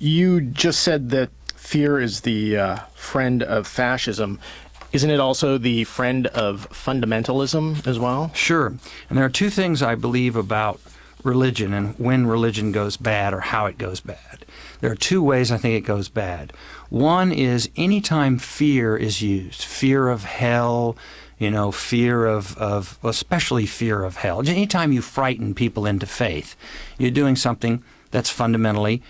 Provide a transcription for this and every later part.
You just said that fear is the friend of fascism. Isn't it also the friend of fundamentalism as well? Sure. And there are two things I believe about religion and when religion goes bad or how it goes bad. There are two ways I think it goes bad. One is anytime fear is used, fear of hell, fear of especially fear of hell. Anytime you frighten people into faith, you're doing something that's fundamentally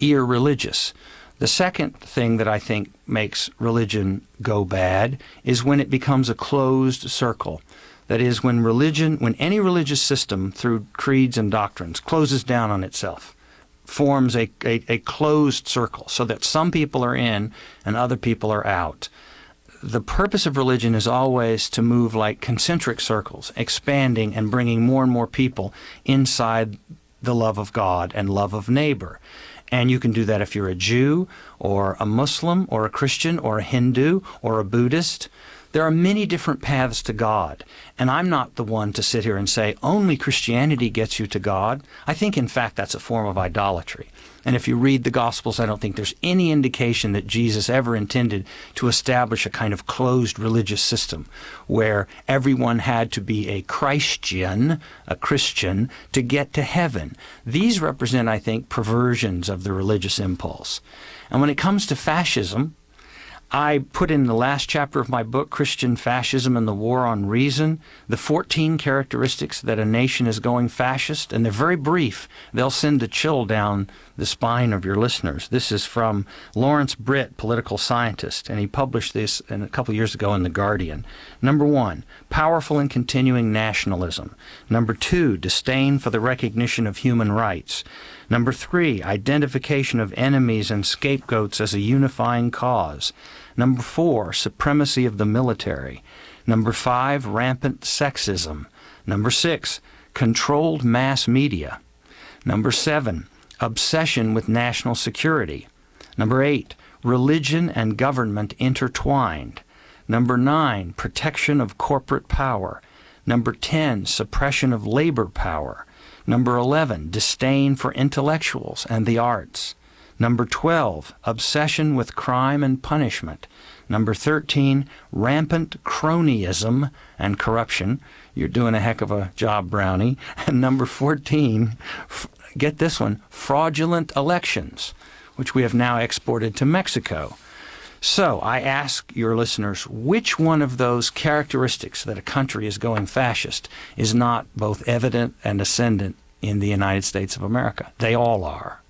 irreligious. The second thing that I think makes religion go bad is when it becomes a closed circle. That is, when any religious system through creeds and doctrines closes down on itself, forms a closed circle so that some people are in and other people are out. The purpose of religion is always to move like concentric circles, expanding and bringing more and more people inside the love of God and love of neighbor. And you can do that if you're a Jew or a Muslim or a Christian or a Hindu or a Buddhist. There are many different paths to God, and I'm not the one to sit here and say only Christianity gets you to God. I think, in fact, that's a form of idolatry. And if you read the Gospels, I don't think there's any indication that Jesus ever intended to establish a kind of closed religious system where everyone had to be a Christian, to get to heaven. These represent, I think, perversions of the religious impulse. And when it comes to fascism, I put in the last chapter of my book, Christian Fascism and the War on Reason, the 14 characteristics that a nation is going fascist, and they're very brief. They'll send a chill down the spine of your listeners. This is from Lawrence Britt, political scientist, and he published this a couple years ago in The Guardian. Number 1, powerful and continuing nationalism. Number 2, disdain for the recognition of human rights. Number 3, identification of enemies and scapegoats as a unifying cause. Number 4, supremacy of the military. Number 5, rampant sexism. Number 6, controlled mass media. Number 7, obsession with national security. Number 8, religion and government intertwined. Number 9, protection of corporate power. Number 10, suppression of labor power. Number 11, disdain for intellectuals and the arts. Number 12, obsession with crime and punishment. Number 13, rampant cronyism and corruption. You're doing a heck of a job, Brownie. And number 14, get this one, fraudulent elections, which we have now exported to Mexico. So I ask your listeners, which one of those characteristics that a country is going fascist is not both evident and ascendant in the United States of America? They all are.